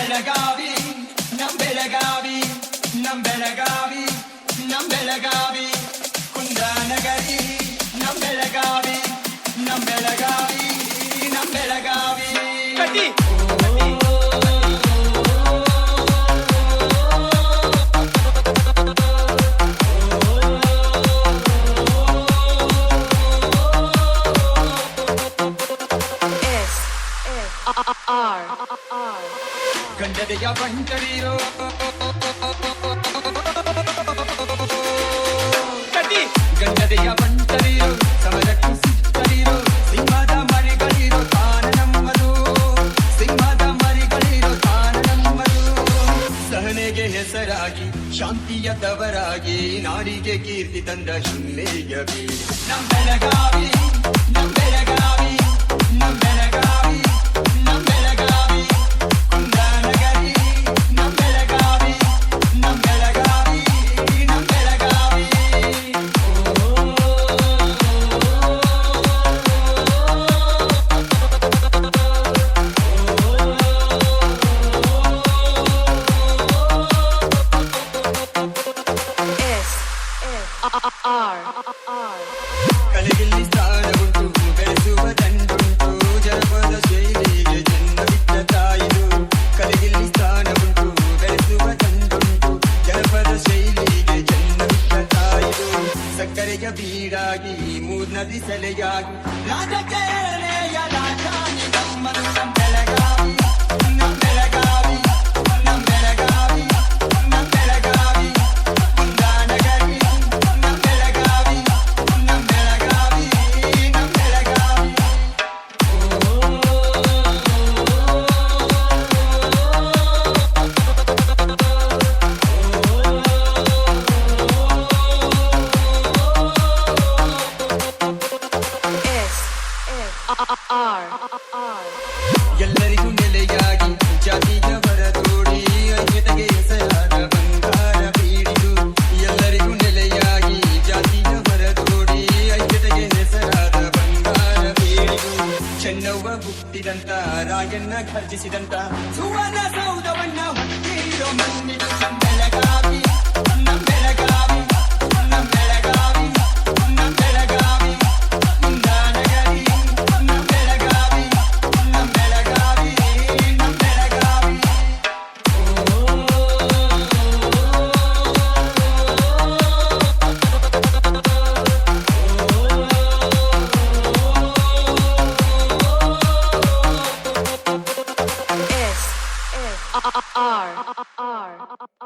ಬೆಳಗಾವಿ ನಮ್ ಬೆಳಗಾವಿ ನಮ್ ಬೆಳಗಾವಿ ನಮ್ ಬೆಳಗಾವಿ ಕುಂದಾನಗರಿ ನಮ್ ಬೆಳಗಾವಿ ನಮ್ ಬೆಳಗಾವಿ ನಮ್ ಬೆಳಗಾವಿ ಕಟ್ಟಿ ಗಂಡದೆಯ ಬಂಟರಿರೋ ಕಟ್ಟಿ ಗಂಡದೆಯ ಬಂಟರಿರೋ ಸಮರಕ್ಕೂ ಸಿಕ್ಕರಿರೋ ಸಿಂಹದ ಮರಿಗಳಿರೋ ತಾನ ನಮ್ಮದು ಸಿಂಹದ ಮರಿಗಳಿರೋ ತಾನ ನಮ್ಮದು ಸಹನೆಗೆ ಹೆಸರಾಗಿ ಶಾಂತಿಯ ತವರಾಗಿ ನಾಡಿಗೆ ಕೀರ್ತಿ ತಂದ ಶಿಲ್ಲೆಯ ಬೀಡಿ ನಮ್ ಬೆಳಗಾವಿ ನಮ್ ಬೆಳಗಾವಿ ನಮ್ ಬೆಳಗಾವಿ ನಮ್ ಬೆಳಗಾವಿ ಕುಂದಾನಗರಿ ನಮ್ ಬೆಳಗಾವಿ ನಮ್ ಬೆಳಗಾವಿ ನಮ್ ಬೆಳಗಾವಿ ಕಲೆಯಲ್ಲಿ ಸ್ಥಾನ ಉಂಟು ಬೆಳೆಸುವ ದಂಡುಂಟು ಜನಪದ ಶೈಲಿಗೆ ಜನ್ಮವಿದ್ದ ತಾಯಿದು ಕಲೆಯಲ್ಲಿ ಸ್ಥಾನ ಉಂಟು ಬೆಳೆಸುವ ದಂಡುಂಟು ಜನಪದ ಶೈಲಿಗೆ ಜನ್ಮವಿದ್ದ ತಾಯಿದು ಸಕ್ಕರೆಯ ಬೀಡಾಗಿ ಮೂರ್ನದಿ ಸೆಲೆಯಾಗಿ ರಾಜಕೇಳೆಯ ರಾಜಾನಿ ನಮ್ಮನು ನಮ್ ಬೆಳಗಾವಿ ನಮ್ ಬೆಳಗಾವಿ ನಮ್ ಬೆಳಗಾವಿ ನಮ್ ಬೆಳಗಾವಿ ಕುಂದಾನಗರಿ ನಮ್ ಬೆಳಗಾವಿ ನಮ್ ಬೆಳಗಾವಿ ನಮ್ ಬೆಳಗಾವಿ ಎಲ್ಲರಿಗೂ ನೆಲೆಯಾಗಿ ಜಾತಿಯ ಹೊರದೋಡಿ ಐಕ್ಯತೆಗೆ ಹೆಸರಾದ ಬಂಗಾರ ಬೀಡಿದು ಎಲ್ಲರಿಗೂ ನೆಲೆಯಾಗಿ ಜಾತಿಯ ಹೊರದೋಡಿ ಐಕ್ಯತೆಗೆ ಹೆಸರಾದ ಬಂಗಾರ ಬೀಡಿದು ಚೆನ್ನವ್ವ ಹುಟ್ಟಿದಂತ ರಾಯಣ್ಣ ಘರ್ಜಿಸಿದಂತ ಸುವರ್ಣ ಸೌಧವನ್ನ ಹೊತ್ತಿರೋ ಮಣ್ಣಿದು ನಮ್ ಬೆಳಗಾವಿ ನಮ್ ಬೆಳಗಾವಿ ನಮ್ ಬೆಳಗಾವಿ ನಮ್ ಬೆಳಗಾವಿ ಕುಂದಾನಗರಿ ನಮ್ ಬೆಳಗಾವಿ ನಮ್ ಬೆಳಗಾವಿ ನಮ್ ಬೆಳಗಾವಿ R